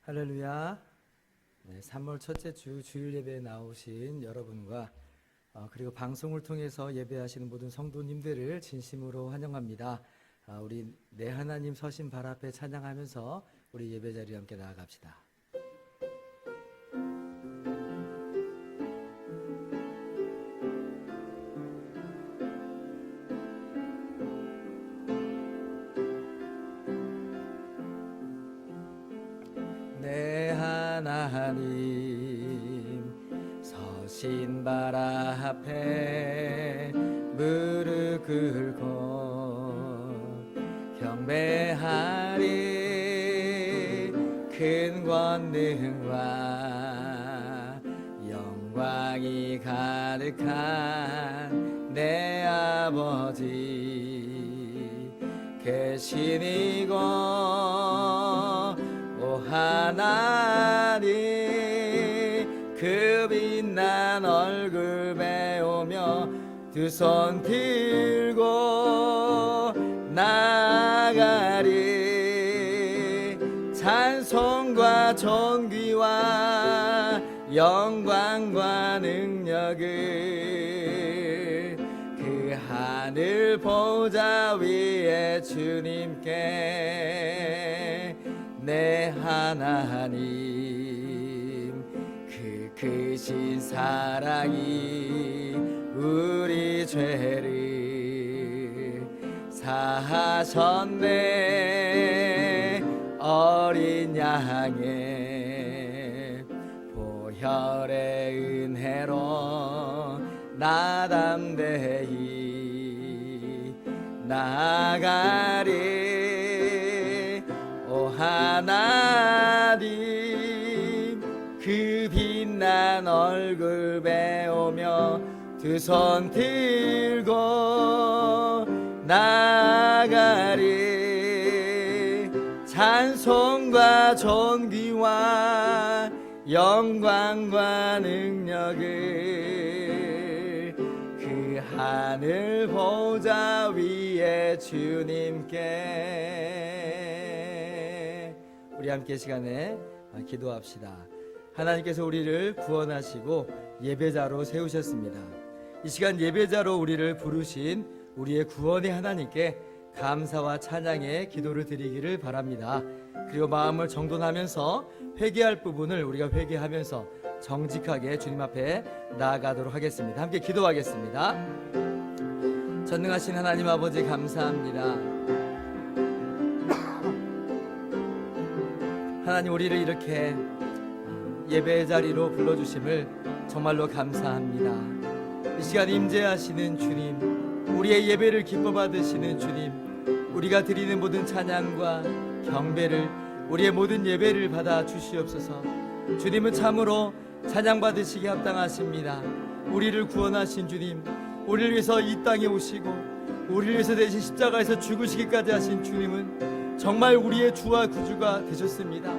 할렐루야. 네, 3월 첫째 주 주일 예배에 나오신 여러분과 그리고 방송을 통해서 예배하시는 모든 성도님들을 진심으로 환영합니다. 우리 내 하나님 서신 발 앞에 찬양하면서 우리 예배 자리에 함께 나아갑시다. 내 하나님 서신 발 앞에 무릎 꿇고 경배하리. 큰 권능과 영광이 가득한 내 아버지 계신 이곳 오 하나님, 그 빛난 얼굴 배우며 두 손 들고 나아가리. 찬송과 존귀와 영광과 능력을 그 하늘 보좌 위에 주님께 내 하나님 그 크신 사랑이 우리 죄를 사하셨네. 어린 양의 보혈의 은혜로 나 담대히 나아가리. 오 하나님, 그 빛난 얼굴 배우며 두 손 들고 나아가리. 찬송과 존귀와 영광과 능력을 그 하늘 보좌 위에 주님께. 우리 함께 시간에 기도합시다. 하나님께서 우리를 구원하시고 예배자로 세우셨습니다. 이 시간 예배자로 우리를 부르신 우리의 구원의 하나님께 감사와 찬양의 기도를 드리기를 바랍니다. 그리고 마음을 정돈하면서 회개할 부분을 우리가 회개하면서 정직하게 주님 앞에 나아가도록 하겠습니다. 함께 기도하겠습니다. 전능하신 하나님 아버지, 감사합니다. 하나님, 우리를 이렇게 예배 자리로 불러주심을 정말로 감사합니다. 이 시간 임재하시는 주님, 우리의 예배를 기뻐 받으시는 주님, 우리가 드리는 모든 찬양과 경배를, 우리의 모든 예배를 받아 주시옵소서. 주님은 참으로 찬양 받으시기 합당하십니다. 우리를 구원하신 주님, 우리를 위해서 이 땅에 오시고 우리를 위해서 대신 십자가에서 죽으시기까지 하신 주님은 정말 우리의 주와 구주가 되셨습니다.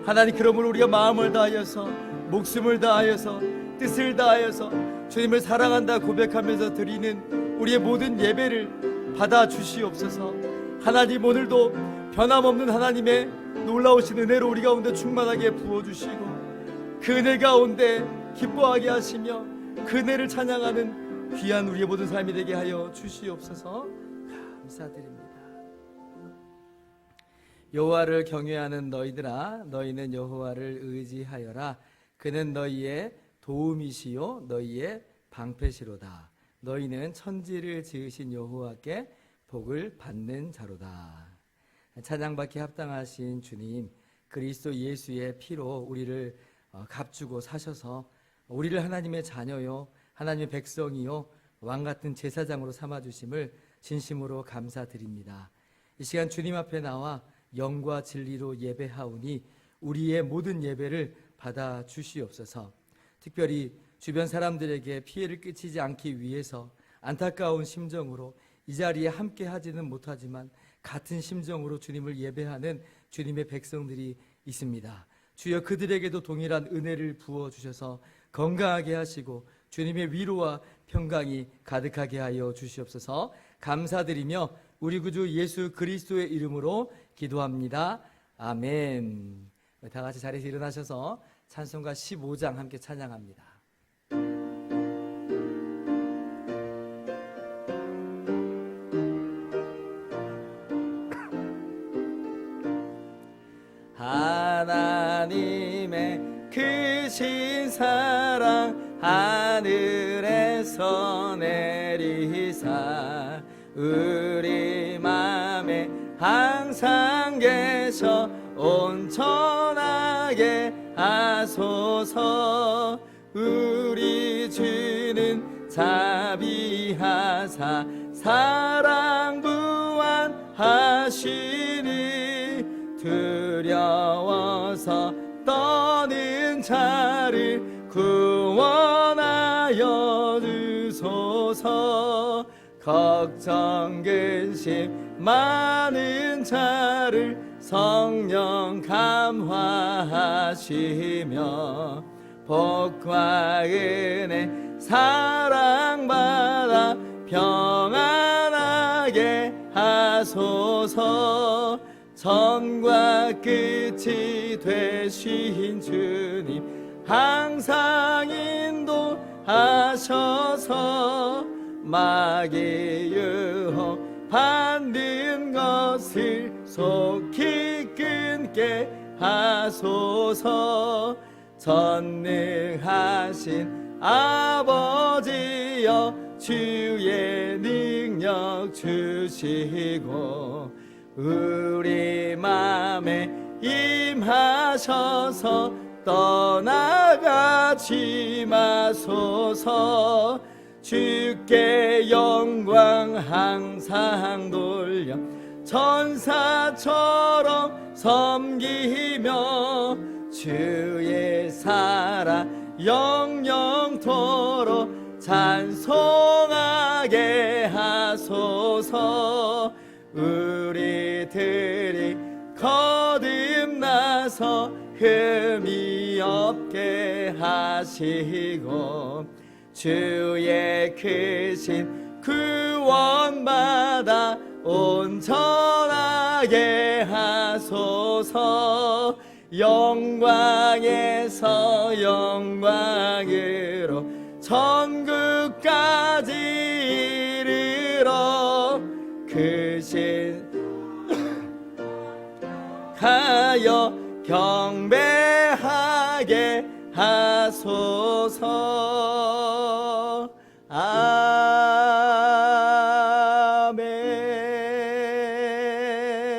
하나님, 그러므로 우리가 마음을 다하여서, 목숨을 다하여서, 뜻을 다하여서 주님을 사랑한다 고백하면서 드리는 우리의 모든 예배를 받아 주시옵소서. 하나님, 오늘도 변함없는 하나님의 놀라우신 은혜로 우리 가운데 충만하게 부어주시고 그 은혜 가운데 기뻐하게 하시며 그 은혜를 찬양하는 귀한 우리의 모든 삶이 되게 하여 주시옵소서. 감사드립니다. 여호와를 경외하는 너희들아, 너희는 여호와를 의지하여라. 그는 너희의 도움이시요 너희의 방패시로다. 너희는 천지를 지으신 여호와께 복을 받는 자로다. 찬양받기 합당하신 주님, 그리스도 예수의 피로 우리를 값주고 사셔서 우리를 하나님의 자녀요, 하나님의 백성이요, 왕같은 제사장으로 삼아주심을 진심으로 감사드립니다. 이 시간 주님 앞에 나와 영과 진리로 예배하오니 우리의 모든 예배를 받아 주시옵소서. 특별히 주변 사람들에게 피해를 끼치지 않기 위해서 안타까운 심정으로 이 자리에 함께 하지는 못하지만 같은 심정으로 주님을 예배하는 주님의 백성들이 있습니다. 주여, 그들에게도 동일한 은혜를 부어주셔서 건강하게 하시고 주님의 위로와 평강이 가득하게 하여 주시옵소서. 감사드리며 우리 구주 예수 그리스도의 이름으로 기도합니다. 아멘. 다 같이 자리에서 일어나셔서 찬송가 15장 함께 찬양합니다. 하나님의 크신 사랑 하늘에서 내리사 우리 맘에 항상 계셔 온전하게 하소서. 우리 주는 자비하사 사랑 무한하시니 두려워서 떠는 자를 구원하여 주소서. 걱정 근심 많은 자를 성령 감화하시며 복과 은혜 사랑받아 평안하게 하소서. 전과 끝이 되신 주님 항상 인도하셔서 마귀 유혹 받는 것을 속히 끊게 하소서. 전능하신 아버지여 주의 능력 주시고 우리 맘에 임하셔서 떠나가지 마소서. 주께 영광 항상 돌려 천사처럼 섬기며 주의 사랑 영영토록 찬송하게 하소서. 우리들이 거듭나서 흠이 없게 하시고 주의 크신 구원받아 온전하게 하소서. 영광에서 영광으로 천국까지 이르러 크신 하여 경배하게 하소서.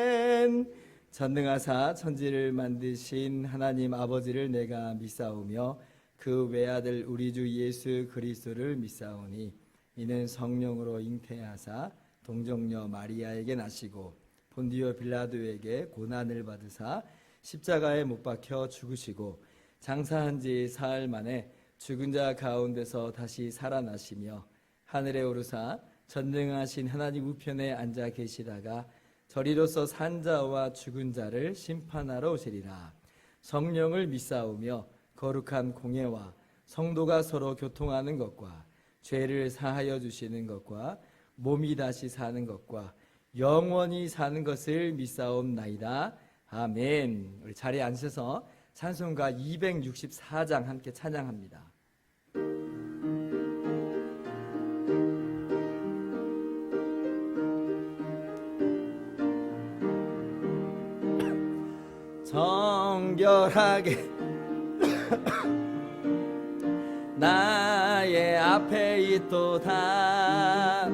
아멘. 전능하사 천지를 만드신 하나님 아버지를 내가 믿사오며 그 외아들 우리 주 예수 그리스도를 믿사오니 이는 성령으로 잉태하사 동정녀 마리아에게 나시고 본디오 빌라도에게 고난을 받으사 십자가에 못 박혀 죽으시고 장사한 지 사흘 만에 죽은 자 가운데서 다시 살아나시며 하늘에 오르사 전능하신 하나님 우편에 앉아 계시다가 저리로서 산 자와 죽은 자를 심판하러 오시리라. 성령을 믿사오며 거룩한 공예와 성도가 서로 교통하는 것과 죄를 사하여 주시는 것과 몸이 다시 사는 것과 영원히 사는 것을 믿사옵나이다. 아멘. 우리 자리에 앉으셔서 찬송가 264장 함께 찬양합니다. 정결하게 나의 앞에 있도다.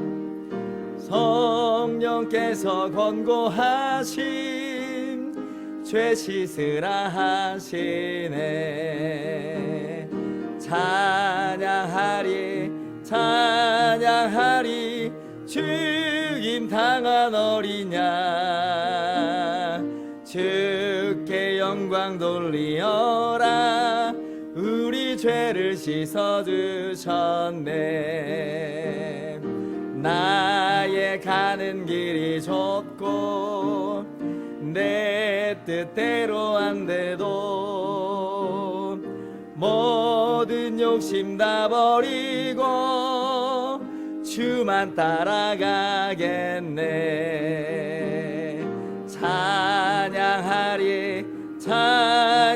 성령께서 권고하신 죄 씻으라 하시네. 찬양하리 찬양하리 죽임 당한 어린 양 주께 영광 돌리어라. 우리 죄를 씻어주셨네. 나의 가는 길이 좁고 내 뜻대로 안 돼도 모든 욕심 다 버리고 주만 따라가겠네. 찬양하리 찬양하리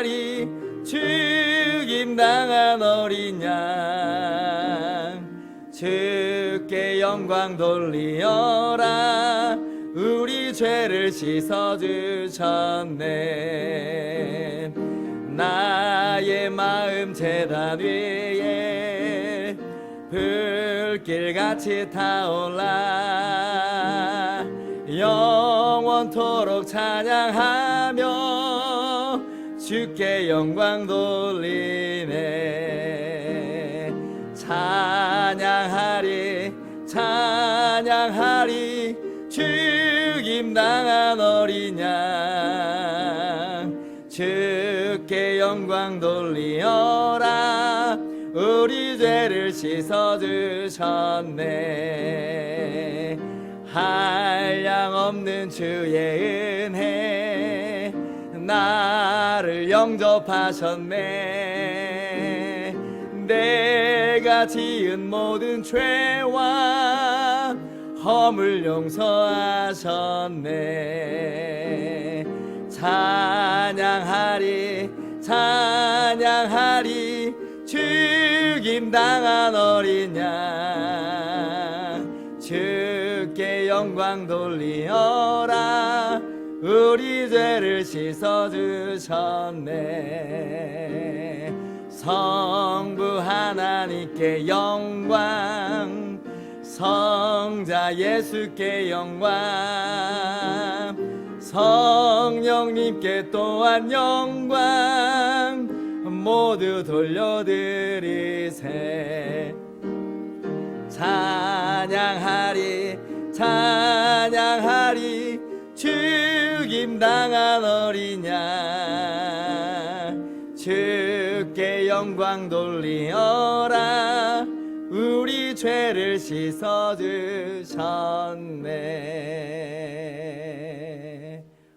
하리 죽임당한 어린 양 주께 영광 돌리어라 우리 죄를 씻어주셨네 나의 마음 제단 위에 불길같이 타올라 영원토록 찬양하며 주께 영광 돌리네 찬양하리 찬양하리 죽임당한 어린 양 주께 영광 돌리어라 우리 죄를 씻어주셨네 한량없는 주의 은혜 나를 영접하셨네 내가 지은 모든 죄와 허물 용서하셨네 찬양하리 찬양하리 죽임당한 어린 양 주께 영광 돌리어라 우리 죄를 씻어주셨네 성부 하나님께 영광 성자 예수께 영광 성령님께 또한 영광 모두 돌려드리세 찬양하리 찬양하리 죽임당한 어린 양 주께 영광 돌리어라 우리 죄를 씻어주셨네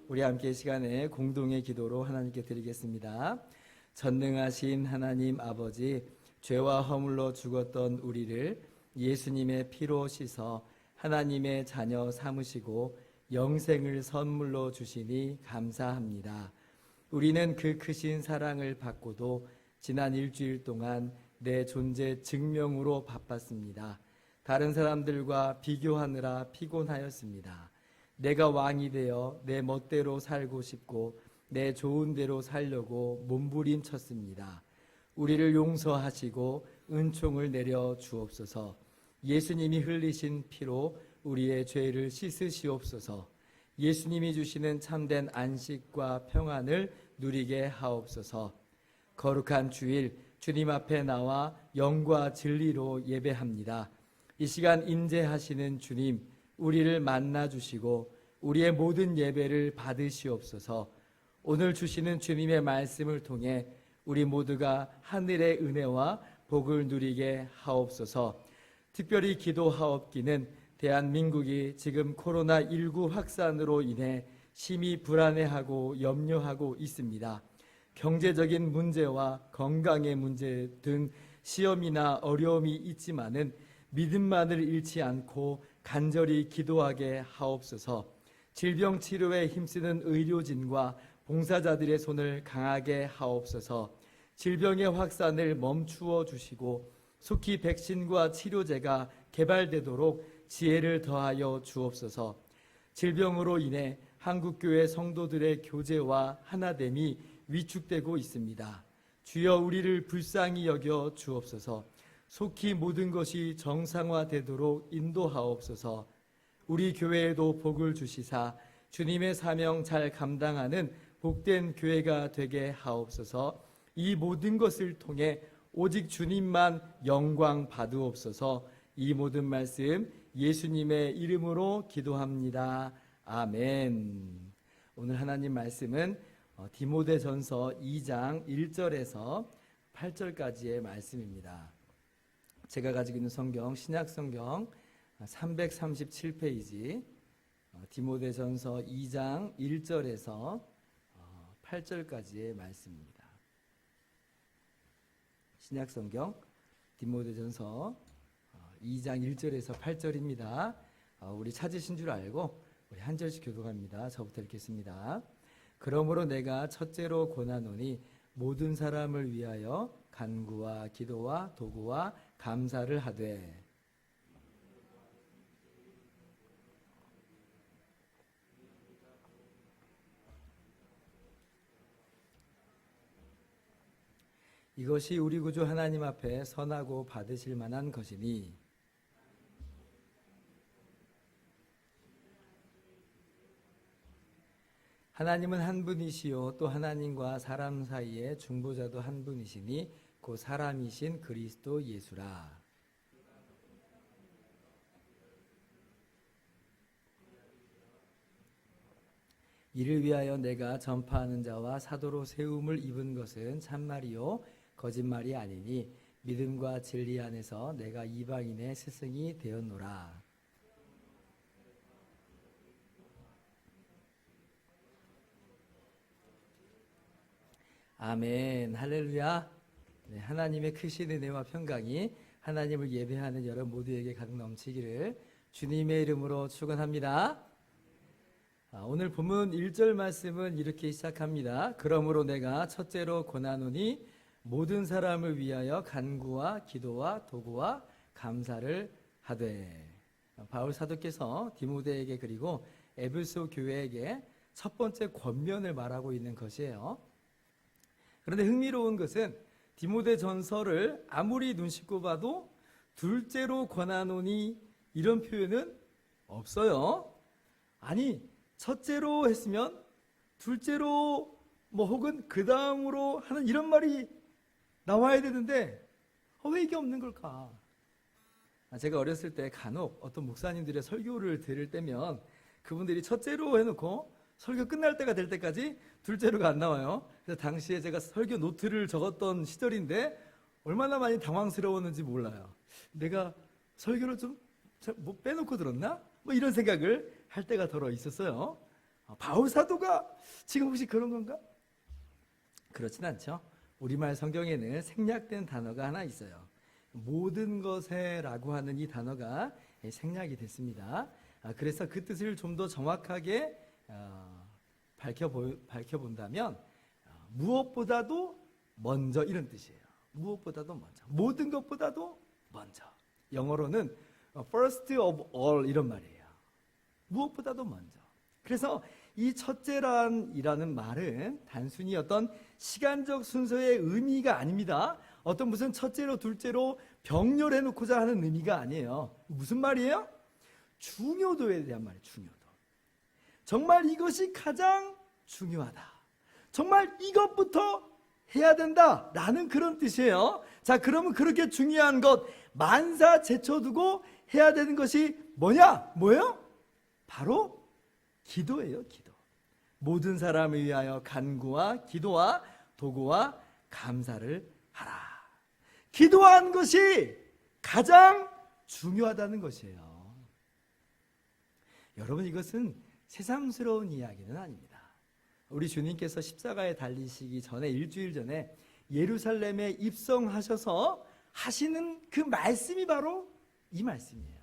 우리 함께 이 시간에 공동의 기도로 하나님께 드리겠습니다 전능하신 하나님 아버지 죄와 허물로 죽었던 우리를 예수님의 피로 씻어 하나님의 자녀 삼으시고 영생을 선물로 주시니 감사합니다. 우리는 그 크신 사랑을 받고도 지난 일주일 동안 내 존재 증명으로 바빴습니다. 다른 사람들과 비교하느라 피곤하였습니다. 내가 왕이 되어 내 멋대로 살고 싶고 내 좋은 대로 살려고 몸부림쳤습니다. 우리를 용서하시고 은총을 내려 주옵소서. 예수님이 흘리신 피로 우리의 죄를 씻으시옵소서. 예수님이 주시는 참된 안식과 평안을 누리게 하옵소서. 거룩한 주일 주님 앞에 나와 영과 진리로 예배합니다. 이 시간 임재하시는 주님, 우리를 만나 주시고 우리의 모든 예배를 받으시옵소서. 오늘 주시는 주님의 말씀을 통해 우리 모두가 하늘의 은혜와 복을 누리게 하옵소서. 특별히 기도하옵기는 대한민국이 지금 코로나19 확산으로 인해 심히 불안해하고 염려하고 있습니다. 경제적인 문제와 건강의 문제 등 시험이나 어려움이 있지만은 믿음만을 잃지 않고 간절히 기도하게 하옵소서. 질병 치료에 힘쓰는 의료진과 봉사자들의 손을 강하게 하옵소서. 질병의 확산을 멈추어 주시고 속히 백신과 치료제가 개발되도록 지혜를 더하여 주옵소서. 질병으로 인해 한국교회 성도들의 교제와 하나됨이 위축되고 있습니다. 주여 우리를 불쌍히 여겨 주옵소서. 속히 모든 것이 정상화되도록 인도하옵소서. 우리 교회에도 복을 주시사 주님의 사명 잘 감당하는 복된 교회가 되게 하옵소서. 이 모든 것을 통해 오직 주님만 영광 받으옵소서. 이 모든 말씀 예수님의 이름으로 기도합니다. 아멘. 오늘 하나님 말씀은 디모데전서 2장 1절에서 8절까지의 말씀입니다. 제가 가지고 있는 성경 신약성경 337페이지 디모데전서 2장 1절에서 8절까지의 말씀입니다. 신약성경 디모데전서 2장 1절에서 8절입니다. 우리 찾으신 줄 알고 우리 한 절씩 교독합니다. 저부터 읽겠습니다. 그러므로 내가 첫째로 권하노니 모든 사람을 위하여 간구와 기도와 도구와 감사를 하되 이것이 우리 구주 하나님 앞에 선하고 받으실 만한 것이니 하나님은 한 분이시요 또 하나님과 사람 사이의 중보자도 한 분이시니 그 사람이신 그리스도 예수라. 이를 위하여 내가 전파하는 자와 사도로 세움을 입은 것은 참말이요 거짓말이 아니니 믿음과 진리 안에서 내가 이방인의 스승이 되었노라. 아멘. 할렐루야. 네, 하나님의 크신 은혜와 평강이 하나님을 예배하는 여러분 모두에게 가득 넘치기를 주님의 이름으로 축원합니다. 오늘 본문 1절 말씀은 이렇게 시작합니다. 그러므로 내가 첫째로 권하노니 모든 사람을 위하여 간구와 기도와 도구와 감사를 하되. 바울 사도께서 디모데에게 그리고 에베소 교회에게 첫 번째 권면을 말하고 있는 것이에요. 그런데 흥미로운 것은 디모데 전서를 아무리 눈 씻고 봐도 둘째로 권하노니 이런 표현은 없어요. 아니 첫째로 했으면 둘째로 혹은 그 다음으로 하는 이런 말이 나와야 되는데 왜 이게 없는 걸까? 제가 어렸을 때 간혹 어떤 목사님들의 설교를 들을 때면 그분들이 첫째로 해놓고 설교 끝날 때가 될 때까지 둘째로가 안 나와요. 그래서 당시에 제가 설교 노트를 적었던 시절인데 얼마나 많이 당황스러웠는지 몰라요. 내가 설교를 좀 빼놓고 들었나? 이런 생각을 할 때가 더러 있었어요. 바울 사도가 지금 혹시 그런 건가? 그렇진 않죠. 우리말 성경에는 생략된 단어가 하나 있어요. 모든 것에 라고 하는 이 단어가 생략이 됐습니다. 그래서 그 뜻을 좀 더 정확하게 밝혀본다면 무엇보다도 먼저 이런 뜻이에요. 무엇보다도 먼저, 모든 것보다도 먼저. 영어로는 first of all 이런 말이에요. 무엇보다도 먼저. 그래서 이 첫째란이라는 말은 단순히 어떤 시간적 순서의 의미가 아닙니다. 어떤 무슨 첫째로 둘째로 병렬해 놓고자 하는 의미가 아니에요. 무슨 말이에요? 중요도에 대한 말이에요. 중요도. 정말 이것이 가장 중요하다. 정말 이것부터 해야 된다라는 그런 뜻이에요. 자, 그러면 그렇게 중요한 것 만사 제쳐두고 해야 되는 것이 뭐예요? 바로 기도예요. 기도. 모든 사람을 위하여 간구와 기도와 도구와 감사를 하라. 기도한 것이 가장 중요하다는 것이에요. 여러분, 이것은 새삼스러운 이야기는 아닙니다. 우리 주님께서 십자가에 달리시기 전에 일주일 전에 예루살렘에 입성하셔서 하시는 그 말씀이 바로 이 말씀이에요.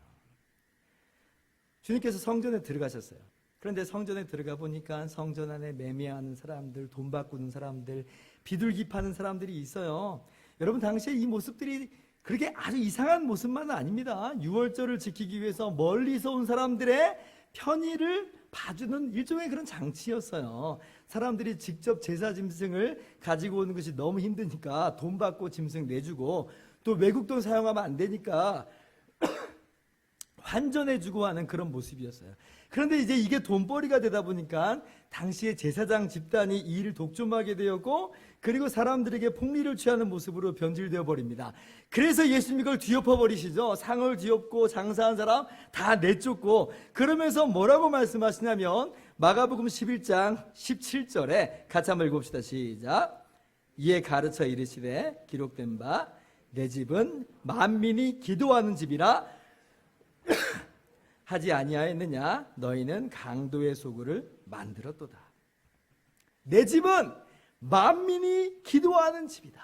주님께서 성전에 들어가셨어요. 그런데 성전에 들어가 보니까 성전 안에 매매하는 사람들, 돈 바꾸는 사람들, 비둘기 파는 사람들이 있어요. 여러분, 당시에 이 모습들이 그렇게 아주 이상한 모습만은 아닙니다. 유월절을 지키기 위해서 멀리서 온 사람들의 편의를 봐주는 일종의 그런 장치였어요. 사람들이 직접 제사 짐승을 가지고 오는 것이 너무 힘드니까 돈 받고 짐승 내주고, 또 외국 돈 사용하면 안 되니까 환전해주고 하는 그런 모습이었어요. 그런데 이제 이게 돈벌이가 되다 보니까 당시에 제사장 집단이 이 일을 독점하게 되었고, 그리고 사람들에게 폭리를 취하는 모습으로 변질되어 버립니다. 그래서 예수님 이걸 뒤엎어 버리시죠. 상을 뒤엎고 장사한 사람 다 내쫓고, 그러면서 뭐라고 말씀하시냐면 마가복음 11장 17절에 같이 한번 읽읍시다. 시작. 이에 가르쳐 이르시되 기록된 바 내 집은 만민이 기도하는 집이라 하지 아니하였느냐? 너희는 강도의 소굴을 만들었도다. 내 집은 만민이 기도하는 집이다.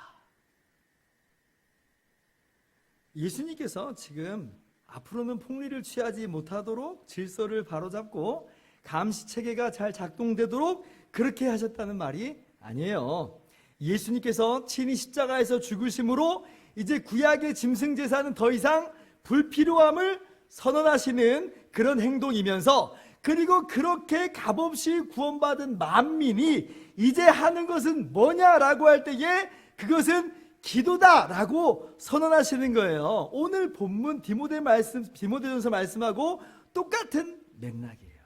예수님께서 지금 앞으로는 폭리를 취하지 못하도록 질서를 바로잡고 감시체계가 잘 작동되도록 그렇게 하셨다는 말이 아니에요. 예수님께서 친히 십자가에서 죽으심으로 이제 구약의 짐승제사는 더 이상 불필요함을 선언하시는 그런 행동이면서, 그리고 그렇게 값없이 구원받은 만민이 이제 하는 것은 뭐냐라고 할 때에 그것은 기도다라고 선언하시는 거예요. 오늘 본문 디모데전서 말씀하고 똑같은 맥락이에요.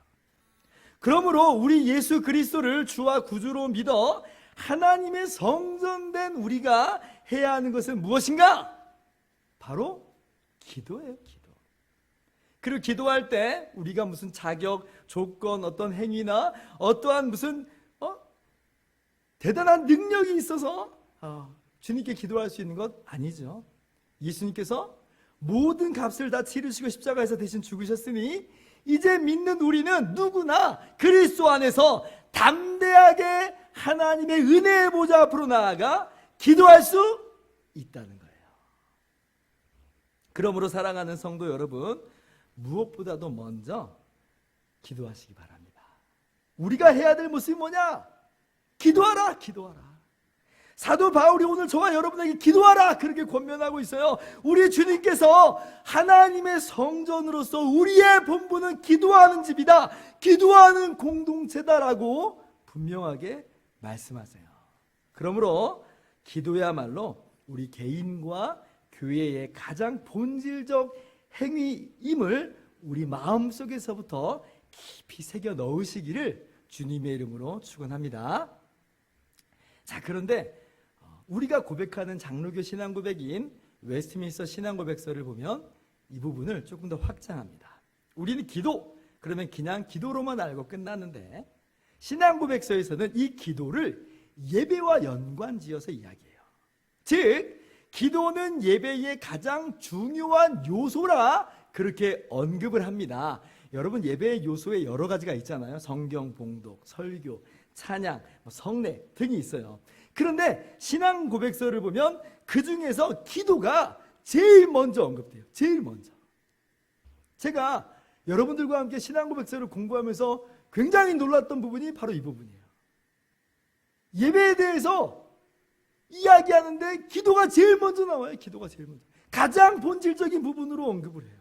그러므로 우리 예수 그리스도를 주와 구주로 믿어 하나님의 성전된 우리가 해야 하는 것은 무엇인가? 바로 기도예요. 기도. 그리고 기도할 때 우리가 무슨 자격, 조건, 어떤 행위나 어떠한 무슨 대단한 능력이 있어서 주님께 기도할 수 있는 것 아니죠. 예수님께서 모든 값을 다 치르시고 십자가에서 대신 죽으셨으니 이제 믿는 우리는 누구나 그리스도 안에서 담대하게 하나님의 은혜의 보좌 앞으로 나아가 기도할 수 있다는 거예요. 그러므로 사랑하는 성도 여러분, 무엇보다도 먼저 기도하시기 바랍니다. 우리가 해야 될 모습이 뭐냐? 기도하라, 기도하라. 사도 바울이 오늘 저와 여러분에게 기도하라 그렇게 권면하고 있어요. 우리 주님께서 하나님의 성전으로서 우리의 본분은 기도하는 집이다, 기도하는 공동체다라고 분명하게 말씀하세요. 그러므로 기도야말로 우리 개인과 교회의 가장 본질적 행위임을 우리 마음속에서부터 깊이 새겨 넣으시기를 주님의 이름으로 축원합니다. 자, 그런데 우리가 고백하는 장로교 신앙고백인 웨스트민스터 신앙고백서를 보면 이 부분을 조금 더 확장합니다. 우리는 기도, 그러면 그냥 기도로만 알고 끝나는데 신앙고백서에서는 이 기도를 예배와 연관지어서 이야기해요. 즉 기도는 예배의 가장 중요한 요소라 그렇게 언급을 합니다. 여러분, 예배의 요소에 여러 가지가 있잖아요. 성경 봉독, 설교, 찬양, 성례 등이 있어요. 그런데 신앙 고백서를 보면 그 중에서 기도가 제일 먼저 언급돼요. 제일 먼저. 제가 여러분들과 함께 신앙 고백서를 공부하면서 굉장히 놀랐던 부분이 바로 이 부분이에요. 예배에 대해서 이야기하는데 기도가 제일 먼저 나와요. 기도가 제일 먼저. 가장 본질적인 부분으로 언급을 해요.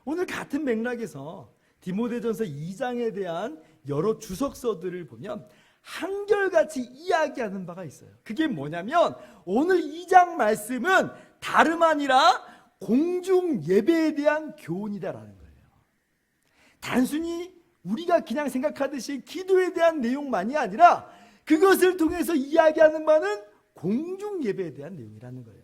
오늘 같은 맥락에서 디모데전서 2장에 대한 여러 주석서들을 보면 한결같이 이야기하는 바가 있어요. 그게 뭐냐면 오늘 2장 말씀은 다름 아니라 공중 예배에 대한 교훈이다라는 거예요. 단순히 우리가 그냥 생각하듯이 기도에 대한 내용만이 아니라 그것을 통해서 이야기하는 바는 공중 예배에 대한 내용이라는 거예요.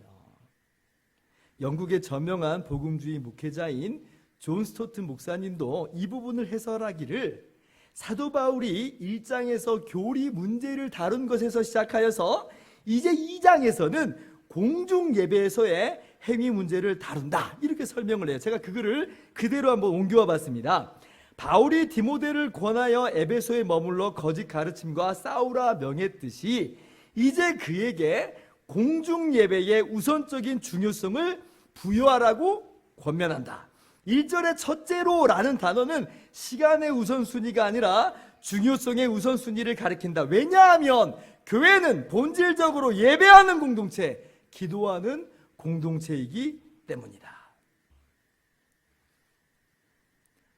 영국의 저명한 복음주의 목회자인 존 스토트 목사님도 이 부분을 해설하기를 사도 바울이 1장에서 교리 문제를 다룬 것에서 시작하여서 이제 2장에서는 공중 예배에서의 행위 문제를 다룬다 이렇게 설명을 해요. 제가 그거를 그대로 한번 옮겨와 봤습니다. 바울이 디모데를 권하여 에베소에 머물러 거짓 가르침과 싸우라 명했듯이 이제 그에게 공중 예배의 우선적인 중요성을 부여하라고 권면한다. 1절의 첫째로라는 단어는 시간의 우선순위가 아니라 중요성의 우선순위를 가리킨다. 왜냐하면 교회는 본질적으로 예배하는 공동체, 기도하는 공동체이기 때문이다.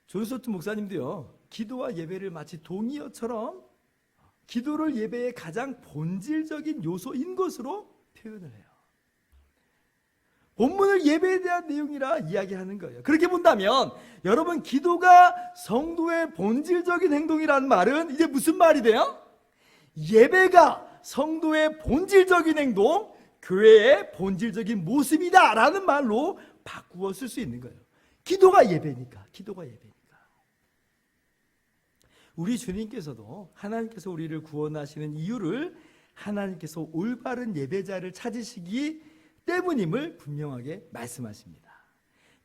존 스토트 목사님도요, 기도와 예배를 마치 동의어처럼 기도를 예배의 가장 본질적인 요소인 것으로 표현을 해요. 본문을 예배에 대한 내용이라 이야기하는 거예요. 그렇게 본다면 여러분, 기도가 성도의 본질적인 행동이라는 말은 이제 무슨 말이 돼요? 예배가 성도의 본질적인 행동, 교회의 본질적인 모습이다 라는 말로 바꾸어 쓸 수 있는 거예요. 기도가 예배니까. 기도가 예배니까. 우리 주님께서도 하나님께서 우리를 구원하시는 이유를 하나님께서 올바른 예배자를 찾으시기 때문임을 분명하게 말씀하십니다.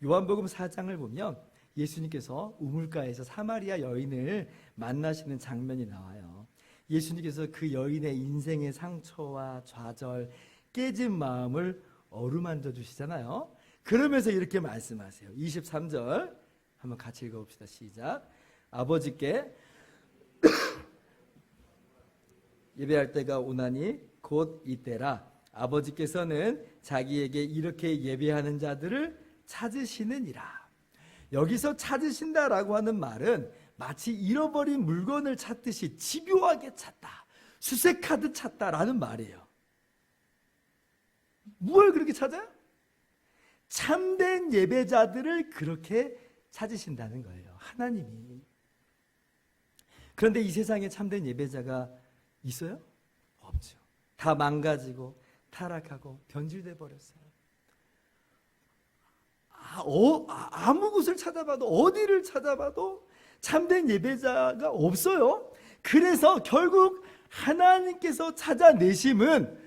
요한복음 4장을 보면 예수님께서 우물가에서 사마리아 여인을 만나시는 장면이 나와요. 예수님께서 그 여인의 인생의 상처와 좌절, 깨진 마음을 어루만져 주시잖아요. 그러면서 이렇게 말씀하세요. 23절 한번 같이 읽어봅시다. 시작. 아버지께 예배할 때가 오나니 곧 이때라. 아버지께서는 자기에게 이렇게 예배하는 자들을 찾으시느니라. 여기서 찾으신다라고 하는 말은 마치 잃어버린 물건을 찾듯이 집요하게 찾다, 수색하듯 찾다라는 말이에요. 뭘 그렇게 찾아요? 참된 예배자들을 그렇게 찾으신다는 거예요, 하나님이. 그런데 이 세상에 참된 예배자가 있어요? 없죠. 다 망가지고 타락하고 변질돼 버렸어요. 아무 곳을 찾아봐도, 어디를 찾아봐도 참된 예배자가 없어요. 그래서 결국 하나님께서 찾아내심은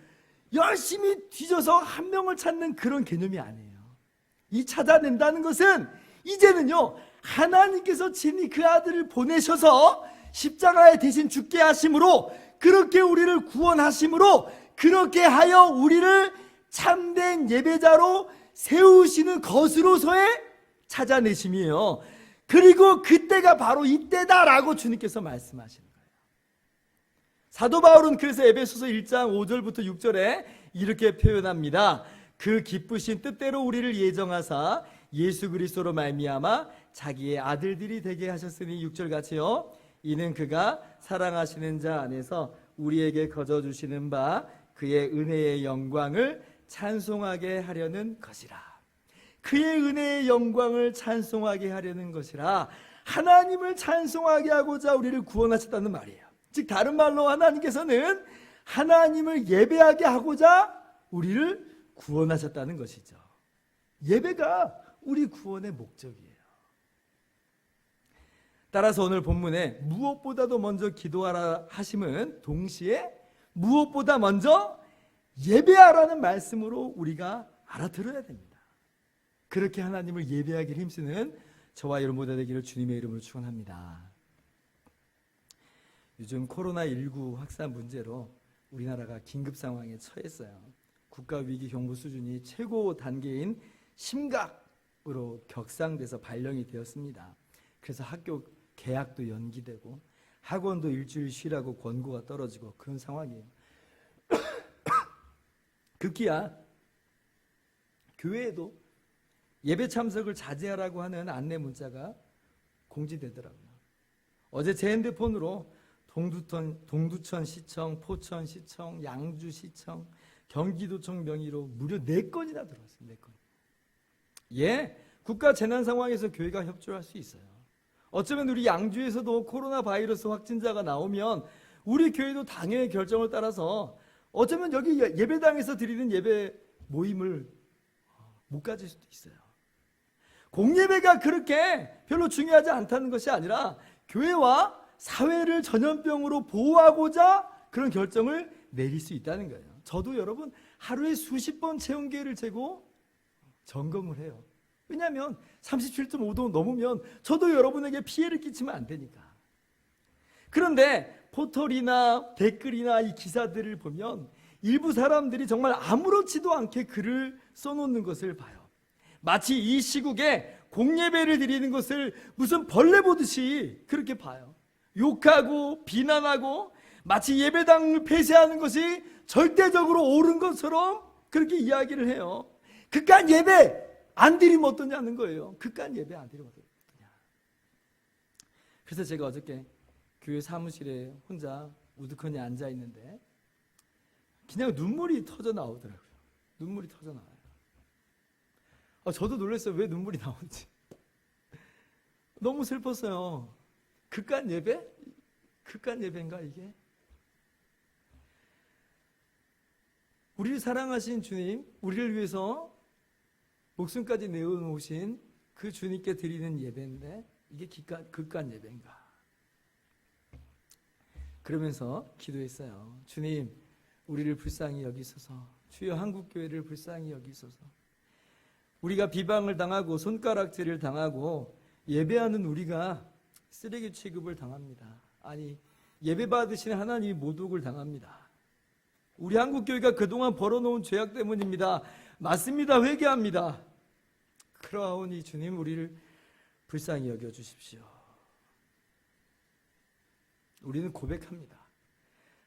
열심히 뒤져서 한 명을 찾는 그런 개념이 아니에요. 이 찾아낸다는 것은 이제는요, 하나님께서 친히 그 아들을 보내셔서 십자가에 대신 죽게 하심으로, 그렇게 우리를 구원하심으로, 그렇게 하여 우리를 참된 예배자로 세우시는 것으로서의 찾아내심이에요. 그리고 그때가 바로 이때다라고 주님께서 말씀하시는 거예요. 사도 바울은 그래서 에베소서 1장 5절부터 6절에 이렇게 표현합니다. 그 기쁘신 뜻대로 우리를 예정하사 예수 그리스도로 말미암아 자기의 아들들이 되게 하셨으니, 6절 같이요. 이는 그가 사랑하시는 자 안에서 우리에게 거저 주시는 바 그의 은혜의 영광을 찬송하게 하려는 것이라. 그의 은혜의 영광을 찬송하게 하려는 것이라. 하나님을 찬송하게 하고자 우리를 구원하셨다는 말이에요. 즉 다른 말로 하나님께서는 하나님을 예배하게 하고자 우리를 구원하셨다는 것이죠. 예배가 우리 구원의 목적이에요. 따라서 오늘 본문에 무엇보다도 먼저 기도하라 하심은 동시에 무엇보다 먼저 예배하라는 말씀으로 우리가 알아들어야 됩니다. 그렇게 하나님을 예배하기를 힘쓰는 저와 여러분 모두 되기를 주님의 이름으로 축원합니다. 요즘 코로나19 확산 문제로 우리나라가 긴급 상황에 처했어요. 국가 위기 경보 수준이 최고 단계인 심각으로 격상돼서 발령이 되었습니다. 그래서 학교 개학도 연기되고 학원도 일주일 쉬라고 권고가 떨어지고 그런 상황이에요. 급기야 교회에도 예배 참석을 자제하라고 하는 안내 문자가 공지되더라고요. 어제 제 핸드폰으로 동두천 시청, 포천 시청, 양주 시청, 경기도청 명의로 무려 4건이나 들어왔어요. 4건. 예, 국가 재난 상황에서 교회가 협조할 수 있어요. 어쩌면 우리 양주에서도 코로나 바이러스 확진자가 나오면 우리 교회도 당의 결정을 따라서 어쩌면 여기 예배당에서 드리는 예배 모임을 못 가질 수도 있어요. 공예배가 그렇게 별로 중요하지 않다는 것이 아니라 교회와 사회를 전염병으로 보호하고자 그런 결정을 내릴 수 있다는 거예요. 저도 여러분 하루에 수십 번 체온계를 재고 점검을 해요. 왜냐하면 37.5도 넘으면 저도 여러분에게 피해를 끼치면 안 되니까. 그런데 포털이나 댓글이나 이 기사들을 보면 일부 사람들이 정말 아무렇지도 않게 글을 써놓는 것을 봐요. 마치 이 시국에 공예배를 드리는 것을 무슨 벌레 보듯이 그렇게 봐요. 욕하고 비난하고 마치 예배당을 폐쇄하는 것이 절대적으로 옳은 것처럼 그렇게 이야기를 해요. 그깟 예배 안 드리면 어떠냐는 거예요. 그깟 예배 안 드리면 어떠냐. 그래서 제가 어저께 교회 사무실에 혼자 우두커니 앉아 있는데 그냥 눈물이 터져 나오더라고요. 눈물이 터져 나와요. 저도 놀랐어요. 왜 눈물이 나오는지. 너무 슬펐어요. 그깟 예배? 그깟 예배인가 이게? 우리를 사랑하신 주님, 우리를 위해서 목숨까지 내어놓으신 그 주님께 드리는 예배인데 이게 그깟 예배인가? 그러면서 기도했어요. 주님, 우리를 불쌍히 여기소서. 주여 한국교회를 불쌍히 여기소서. 우리가 비방을 당하고 손가락질을 당하고 예배하는 우리가 쓰레기 취급을 당합니다. 아니, 예배 받으시는 하나님이 모독을 당합니다. 우리 한국교회가 그동안 벌어놓은 죄악 때문입니다. 맞습니다. 회개합니다. 그러하오니 주님 우리를 불쌍히 여겨주십시오. 우리는 고백합니다.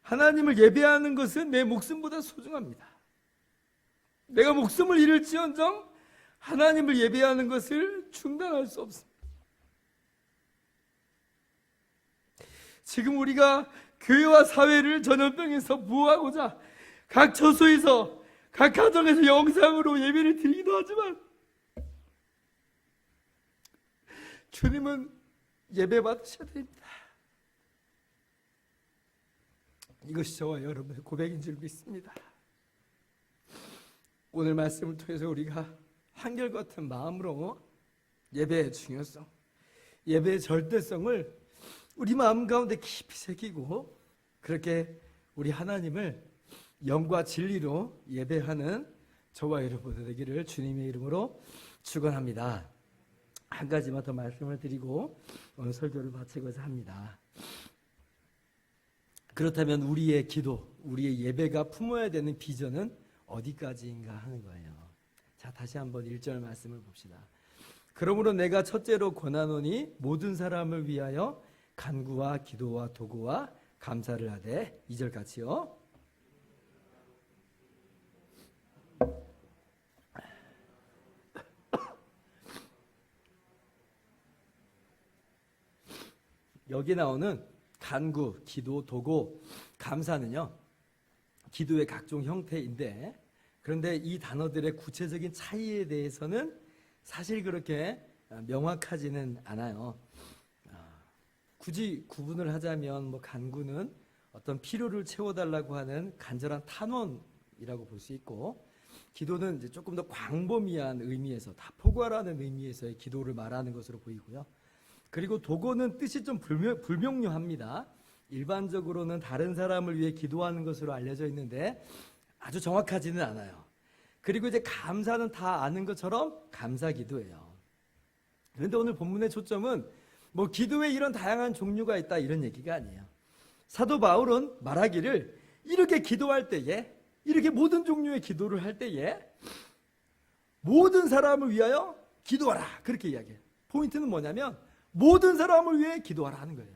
하나님을 예배하는 것은 내 목숨보다 소중합니다. 내가 목숨을 잃을지언정 하나님을 예배하는 것을 중단할 수 없습니다. 지금 우리가 교회와 사회를 전염병에서 보호하고자 각 처소에서 각 가정에서 영상으로 예배를 드리기도 하지만 주님은 예배 받으셔야 됩니다. 이것이 저와 여러분의 고백인 줄 믿습니다. 오늘 말씀을 통해서 우리가 한결같은 마음으로 예배의 중요성, 예배의 절대성을 우리 마음 가운데 깊이 새기고 그렇게 우리 하나님을 영과 진리로 예배하는 저와 여러분들 되기를 주님의 이름으로 축원합니다. 한 가지만 더 말씀을 드리고 오늘 설교를 마치고자 합니다. 그렇다면 우리의 기도, 우리의 예배가 품어야 되는 비전은 어디까지인가 하는 거예요. 자, 다시 한번 1절 말씀을 봅시다. 그러므로 내가 첫째로 권하노니 모든 사람을 위하여 간구와 기도와 도구와 감사를 하되 2절 같이요. 여기 나오는 간구, 기도, 도구, 감사는요 기도의 각종 형태인데 그런데 이 단어들의 구체적인 차이에 대해서는 사실 그렇게 명확하지는 않아요. 굳이 구분을 하자면 뭐 간구는 어떤 필요를 채워달라고 하는 간절한 탄원이라고 볼 수 있고 기도는 이제 조금 더 광범위한 의미에서 다 포괄하는 의미에서의 기도를 말하는 것으로 보이고요. 그리고 도구는 뜻이 좀 불명료합니다. 일반적으로는 다른 사람을 위해 기도하는 것으로 알려져 있는데 아주 정확하지는 않아요. 그리고 이제 감사는 다 아는 것처럼 감사기도예요. 그런데 오늘 본문의 초점은 뭐 기도에 이런 다양한 종류가 있다 이런 얘기가 아니에요. 사도 바울은 말하기를 이렇게 기도할 때에 이렇게 모든 종류의 기도를 할 때에 모든 사람을 위하여 기도하라 그렇게 이야기해요. 포인트는 뭐냐면 모든 사람을 위해 기도하라 하는 거예요.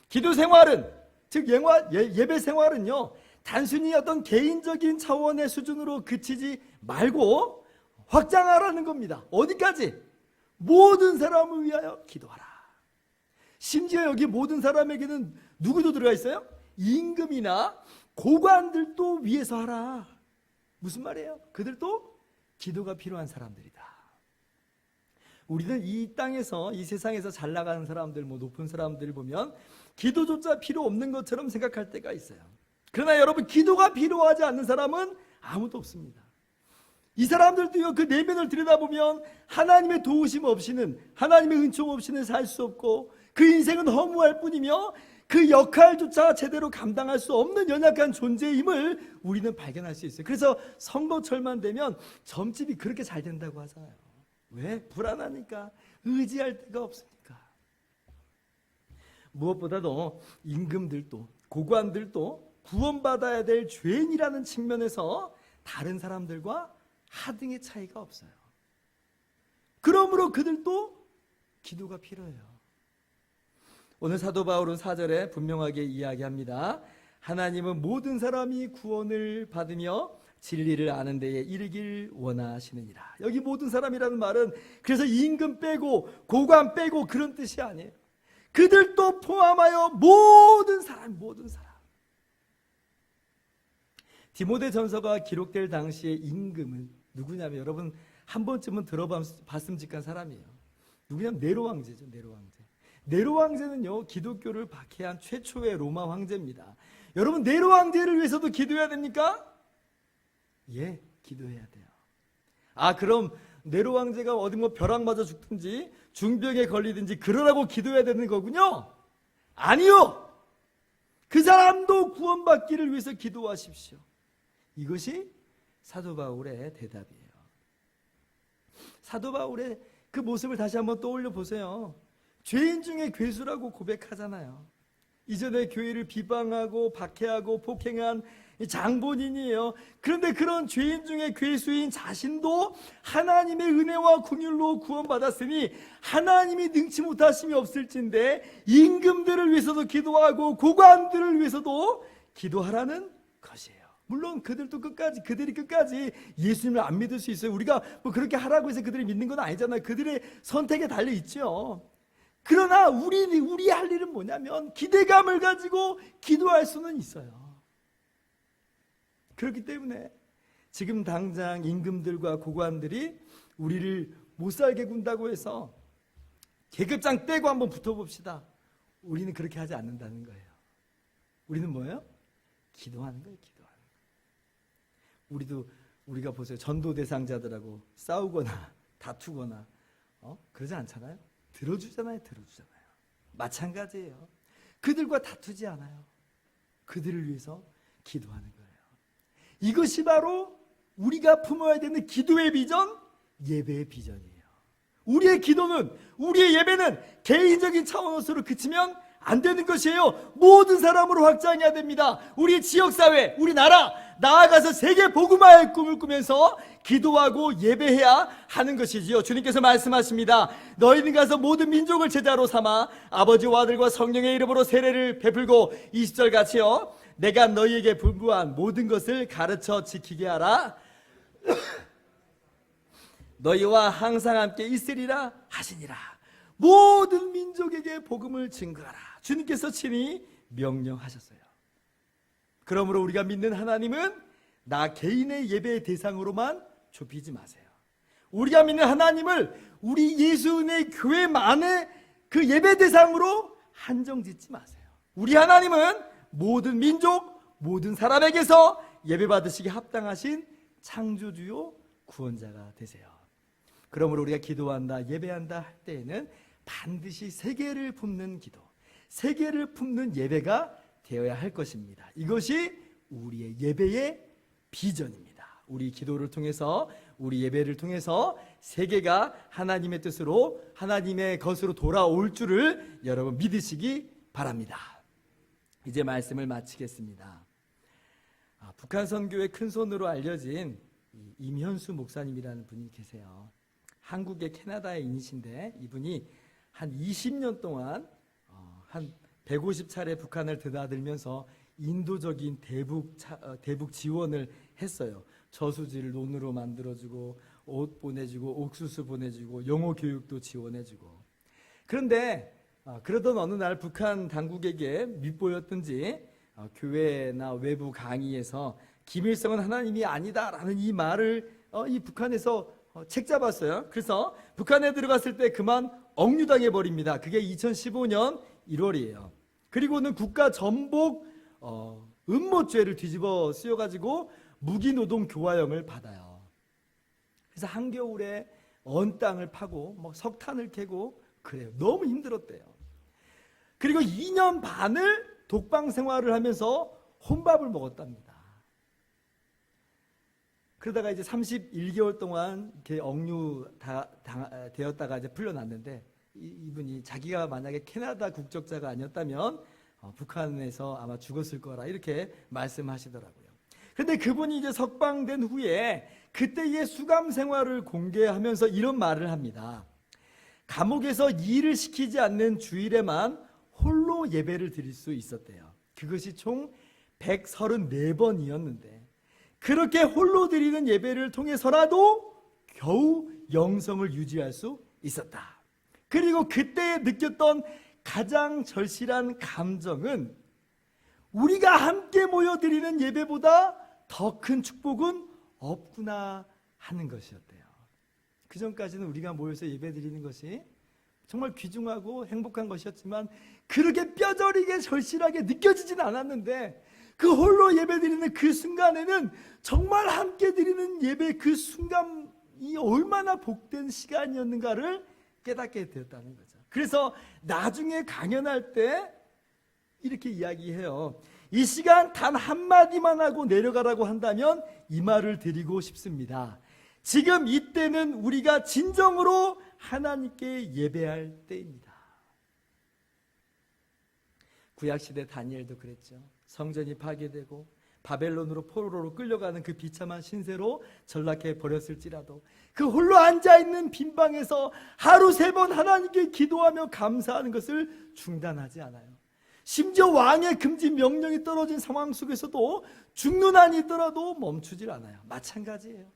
기도 생활은 즉 예배 생활은요 단순히 어떤 개인적인 차원의 수준으로 그치지 말고 확장하라는 겁니다. 어디까지? 모든 사람을 위하여 기도하라. 심지어 여기 모든 사람에게는 누구도 들어가 있어요? 임금이나 고관들도 위해서 하라. 무슨 말이에요? 그들도 기도가 필요한 사람들이다. 우리는 이 땅에서 이 세상에서 잘 나가는 사람들 뭐 높은 사람들 보면 기도조차 필요 없는 것처럼 생각할 때가 있어요. 그러나 여러분 기도가 필요하지 않는 사람은 아무도 없습니다. 이 사람들도요 그 내면을 들여다보면 하나님의 도우심 없이는 하나님의 은총 없이는 살 수 없고 그 인생은 허무할 뿐이며 그 역할조차 제대로 감당할 수 없는 연약한 존재임을 우리는 발견할 수 있어요. 그래서 선거철만 되면 점집이 그렇게 잘 된다고 하잖아요. 왜? 불안하니까 의지할 데가 없으니까. 무엇보다도 임금들도 고관들도 구원받아야 될 죄인이라는 측면에서 다른 사람들과 하등의 차이가 없어요. 그러므로 그들도 기도가 필요해요. 오늘 사도 바울은 4절에 분명하게 이야기합니다. 하나님은 모든 사람이 구원을 받으며 진리를 아는 데에 이르길 원하시느니라. 여기 모든 사람이라는 말은 그래서 임금 빼고 고관 빼고 그런 뜻이 아니에요. 그들도 포함하여 모든 사람. 디모데전서가 기록될 당시에 임금은 누구냐면 여러분 한 번쯤은 들어봤음직한 사람이에요. 누구냐면 네로 왕제죠. 네로 왕제는요 기독교를 박해한 최초의 로마 황제입니다. 여러분 네로 왕제를 위해서도 기도해야 됩니까? 예, 기도해야 돼요. 아 그럼 네로 왕제가 어디 뭐 벼락 맞아 죽든지 중병에 걸리든지 그러라고 기도해야 되는 거군요? 아니요. 그 사람도 구원받기를 위해서 기도하십시오. 이것이 사도 바울의 대답이에요. 사도 바울의 그 모습을 다시 한번 떠올려 보세요. 죄인 중에 괴수라고 고백하잖아요. 이전에 교회를 비방하고 박해하고 폭행한 장본인이에요. 그런데 그런 죄인 중에 괴수인 자신도 하나님의 은혜와 긍휼로 구원받았으니 하나님이 능치 못하심이 없을진데 임금들을 위해서도 기도하고 고관들을 위해서도 기도하라는 것이에요. 물론 그들이 끝까지 예수님을 안 믿을 수 있어요. 우리가 뭐 그렇게 하라고 해서 그들이 믿는 건 아니잖아요. 그들의 선택에 달려 있죠. 그러나 우리 할 일은 뭐냐면 기대감을 가지고 기도할 수는 있어요. 그렇기 때문에 지금 당장 임금들과 고관들이 우리를 못 살게 군다고 해서 계급장 떼고 한번 붙어봅시다. 우리는 그렇게 하지 않는다는 거예요. 우리는 뭐예요? 기도하는 거예요. 우리가 보세요. 전도 대상자들하고 싸우거나 다투거나 그러지 않잖아요. 들어주잖아요. 마찬가지예요. 그들과 다투지 않아요. 그들을 위해서 기도하는 거예요. 이것이 바로 우리가 품어야 되는 기도의 비전, 예배의 비전이에요. 우리의 기도는, 우리의 예배는 개인적인 차원으로 그치면 안 되는 것이에요. 모든 사람으로 확장해야 됩니다. 우리 지역사회, 우리 나라, 나아가서 세계 복음화의 꿈을 꾸면서 기도하고 예배해야 하는 것이지요. 주님께서 말씀하십니다. 너희는 가서 모든 민족을 제자로 삼아 아버지와 아들과 성령의 이름으로 세례를 베풀고 20절 같이요. 내가 너희에게 분부한 모든 것을 가르쳐 지키게 하라. 너희와 항상 함께 있으리라 하시니라. 모든 민족에게 복음을 증거하라. 주님께서 친히 명령하셨어요. 그러므로 우리가 믿는 하나님은 나 개인의 예배의 대상으로만 좁히지 마세요. 우리가 믿는 하나님을 우리 예수의 교회만의 그 예배 대상으로 한정짓지 마세요. 우리 하나님은 모든 민족, 모든 사람에게서 예배 받으시기 합당하신 창조주요 구원자가 되세요. 그러므로 우리가 기도한다, 예배한다 할 때에는 반드시 세계를 품는 기도, 세계를 품는 예배가 되어야 할 것입니다. 이것이 우리의 예배의 비전입니다. 우리 기도를 통해서, 우리 예배를 통해서 세계가 하나님의 뜻으로, 하나님의 것으로 돌아올 줄을 여러분 믿으시기 바랍니다. 이제 말씀을 마치겠습니다. 북한 선교의 큰손으로 알려진 임현수 목사님이라는 분이 계세요. 한국의 캐나다에 있으신데 이분이 한 20년 동안 한 150차례 북한을 드나들면서 인도적인 대북 지원을 했어요. 저수지를 논으로 만들어주고 옷 보내주고 옥수수 보내주고 영어 교육도 지원해주고. 그런데 그러던 어느 날 북한 당국에게 밉보였든지 교회나 외부 강의에서 김일성은 하나님이 아니다라는 이 말을 이 북한에서 책 잡았어요. 그래서 북한에 들어갔을 때 그만 억류당해 버립니다. 그게 2015년 1월이에요. 그리고는 국가 전복 음모죄를 뒤집어 쓰여가지고 무기노동 교화형을 받아요. 그래서 한겨울에 언 땅을 파고 뭐 석탄을 캐고 그래요. 너무 힘들었대요. 그리고 2년 반을 독방 생활을 하면서 혼밥을 먹었답니다. 그러다가 이제 31개월 동안 이렇게 억류되었다가 이제 풀려났는데 이분이 자기가 만약에 캐나다 국적자가 아니었다면 북한에서 아마 죽었을 거라 이렇게 말씀하시더라고요. 그런데 그분이 이제 석방된 후에 그때의 수감 생활을 공개하면서 이런 말을 합니다. 감옥에서 일을 시키지 않는 주일에만 홀로 예배를 드릴 수 있었대요. 그것이 총 134번이었는데 그렇게 홀로 드리는 예배를 통해서라도 겨우 영성을 유지할 수 있었다. 그리고 그때 느꼈던 가장 절실한 감정은 우리가 함께 모여드리는 예배보다 더 큰 축복은 없구나 하는 것이었대요. 그 전까지는 우리가 모여서 예배드리는 것이 정말 귀중하고 행복한 것이었지만 그렇게 뼈저리게 절실하게 느껴지진 않았는데 그 홀로 예배드리는 그 순간에는 정말 함께 드리는 예배 그 순간이 얼마나 복된 시간이었는가를 깨닫게 되었다는 거죠. 그래서 나중에 강연할 때 이렇게 이야기해요. 이 시간 단 한마디만 하고 내려가라고 한다면 이 말을 드리고 싶습니다. 지금 이때는 우리가 진정으로 하나님께 예배할 때입니다. 구약시대 다니엘도 그랬죠. 성전이 파괴되고 바벨론으로 포로로 끌려가는 그 비참한 신세로 전락해 버렸을지라도 그 홀로 앉아있는 빈방에서 하루 3번 하나님께 기도하며 감사하는 것을 중단하지 않아요. 심지어 왕의 금지 명령이 떨어진 상황 속에서도 죽는 한이 있더라도 멈추질 않아요. 마찬가지예요.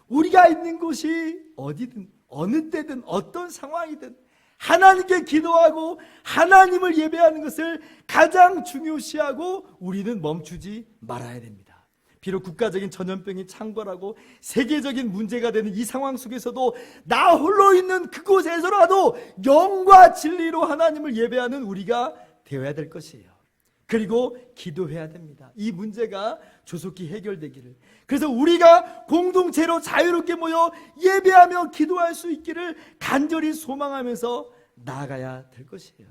우리가 있는 곳이 어디든 어느 때든 어떤 상황이든 하나님께 기도하고 하나님을 예배하는 것을 가장 중요시하고 우리는 멈추지 말아야 됩니다. 비록 국가적인 전염병이 창궐하고 세계적인 문제가 되는 이 상황 속에서도 나 홀로 있는 그곳에서라도 영과 진리로 하나님을 예배하는 우리가 되어야 될 것이에요. 그리고 기도해야 됩니다. 이 문제가 조속히 해결되기를. 그래서 우리가 공동체로 자유롭게 모여 예배하며 기도할 수 있기를 간절히 소망하면서 나아가야 될 것이에요.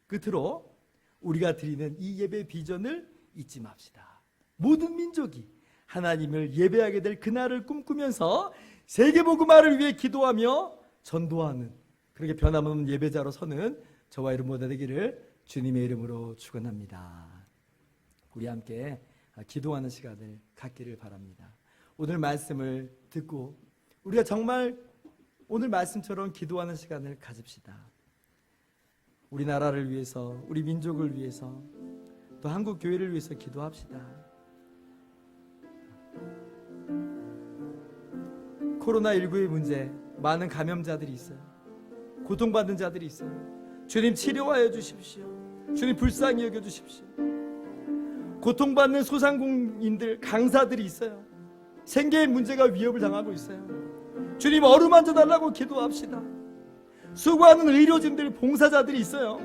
끝으로 우리가 드리는 이 예배 비전을 잊지 맙시다. 모든 민족이 하나님을 예배하게 될 그날을 꿈꾸면서 세계복음화를 위해 기도하며 전도하는, 그렇게 변함없는 예배자로 서는 저와 여러분 모두 되기를 주님의 이름으로 축원합니다. 우리 함께 기도하는 시간을 갖기를 바랍니다. 오늘 말씀을 듣고 우리가 정말 오늘 말씀처럼 기도하는 시간을 가집시다. 우리나라를 위해서, 우리 민족을 위해서, 또 한국 교회를 위해서 기도합시다. 코로나19의 문제, 많은 감염자들이 있어요. 고통받는 자들이 있어요. 주님 치료하여 주십시오. 주님 불쌍히 여겨 주십시오. 고통받는 소상공인들, 강사들이 있어요. 생계의 문제가 위협을 당하고 있어요. 주님 어루만져 달라고 기도합시다. 수고하는 의료진들, 봉사자들이 있어요.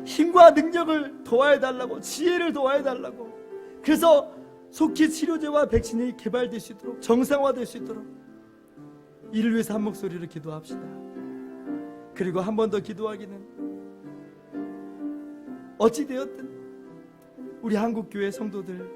힘과 능력을 더하여 달라고, 지혜를 더하여 달라고. 그래서 속히 치료제와 백신이 개발될 수 있도록, 정상화될 수 있도록 이를 위해서 한 목소리로 기도합시다. 그리고 한 번 더 기도하기는 어찌되었든 우리 한국교회 성도들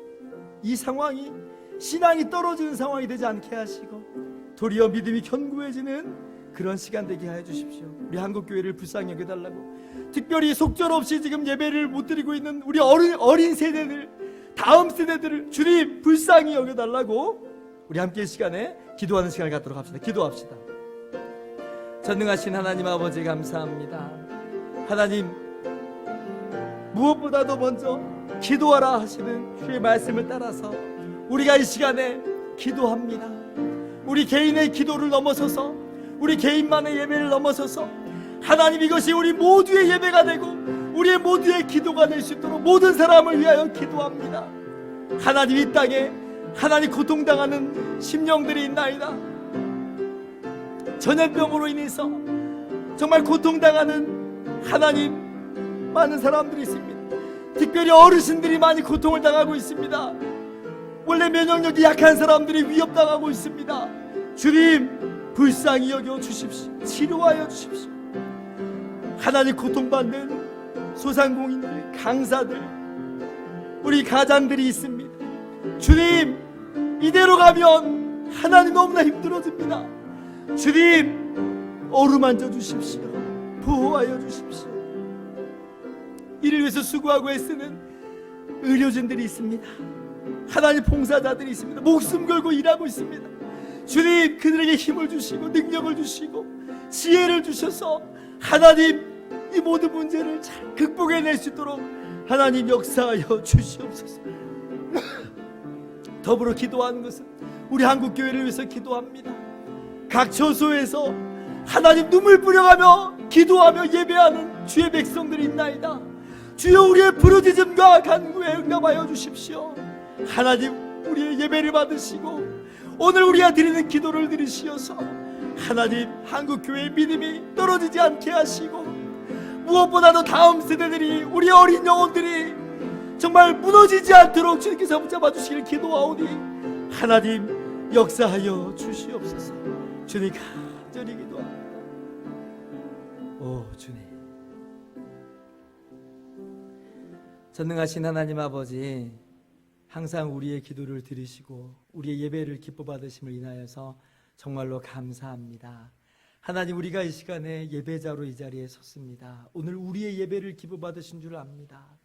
이 상황이 신앙이 떨어지는 상황이 되지 않게 하시고 도리어 믿음이 견고해지는 그런 시간 되게 하여 주십시오. 우리 한국교회를 불쌍히 여겨달라고, 특별히 속절없이 지금 예배를 못 드리고 있는 우리 어린 세대들, 다음 세대들을 주님 불쌍히 여겨달라고 우리 함께 이 시간에 기도하는 시간을 갖도록 합시다. 기도합시다. 전능하신 하나님 아버지 감사합니다. 하나님, 무엇보다도 먼저 기도하라 하시는 주의 말씀을 따라서 우리가 이 시간에 기도합니다. 우리 개인의 기도를 넘어서서, 우리 개인만의 예배를 넘어서서 하나님, 이것이 우리 모두의 예배가 되고 우리의 모두의 기도가 될 수 있도록 모든 사람을 위하여 기도합니다. 하나님, 이 땅에 하나님 고통당하는 심령들이 있나이다. 전염병으로 인해서 정말 고통당하는 하나님 많은 사람들이 있습니다. 특별히 어르신들이 많이 고통을 당하고 있습니다. 원래 면역력이 약한 사람들이 위협당하고 있습니다. 주님 불쌍히 여겨 주십시오. 치료하여 주십시오. 하나님, 고통받는 소상공인들, 강사들, 우리 가장들이 있습니다. 주님, 이대로 가면 하나님 너무나 힘들어집니다. 주님 어루만져 주십시오. 보호하여 주십시오. 이를 위해서 수고하고 애쓰는 의료진들이 있습니다. 하나님, 봉사자들이 있습니다. 목숨 걸고 일하고 있습니다. 주님, 그들에게 힘을 주시고 능력을 주시고 지혜를 주셔서 하나님, 이 모든 문제를 잘 극복해낼 수 있도록 하나님 역사하여 주시옵소서. 더불어 기도하는 것은 우리 한국교회를 위해서 기도합니다. 각 처소에서 하나님 눈물 뿌려가며 기도하며 예배하는 주의 백성들이 있나이다. 주여, 우리의 부르짖음과 간구에 응답하여 주십시오. 하나님, 우리의 예배를 받으시고 오늘 우리가 드리는 기도를 들으시어서 하나님, 한국교회의 믿음이 떨어지지 않게 하시고 무엇보다도 다음 세대들이, 우리 어린 영혼들이 정말 무너지지 않도록 주님께서 붙잡아 주시길 기도하오니 하나님 역사하여 주시옵소서. 주님 간절히 기도합니다. 오 주님, 전능하신 하나님 아버지, 항상 우리의 기도를 들으시고 우리의 예배를 기뻐 받으심을 인하여서 정말로 감사합니다. 하나님, 우리가 이 시간에 예배자로 이 자리에 섰습니다. 오늘 우리의 예배를 기뻐 받으신 줄 압니다.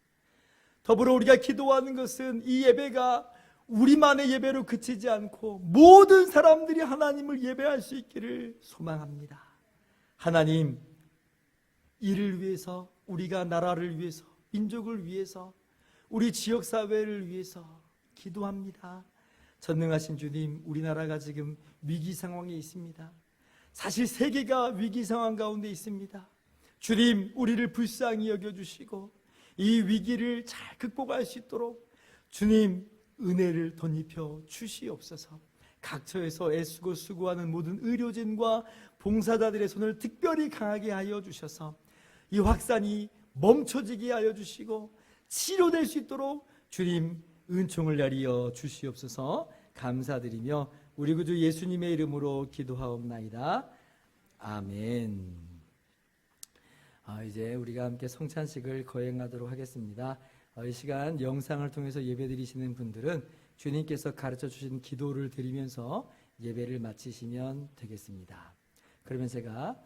더불어 우리가 기도하는 것은 이 예배가 우리만의 예배로 그치지 않고 모든 사람들이 하나님을 예배할 수 있기를 소망합니다. 하나님, 이를 위해서, 우리가 나라를 위해서 민족을 위해서, 우리 지역 사회를 위해서 기도합니다. 전능하신 주님, 우리나라가 지금 위기 상황에 있습니다. 사실 세계가 위기 상황 가운데 있습니다. 주님, 우리를 불쌍히 여겨주시고 이 위기를 잘 극복할 수 있도록 주님 은혜를 덧입혀 주시옵소서. 각처에서 애쓰고 수고하는 모든 의료진과 봉사자들의 손을 특별히 강하게 하여 주셔서 이 확산이 멈춰지게 하여 주시고 치료될 수 있도록 주님 은총을 내리어 주시옵소서. 감사드리며 우리 구주 예수님의 이름으로 기도하옵나이다. 아멘. 이제 우리가 함께 성찬식을 거행하도록 하겠습니다. 이 시간 영상을 통해서 예배드리시는 분들은 주님께서 가르쳐 주신 기도를 드리면서 예배를 마치시면 되겠습니다. 그러면 제가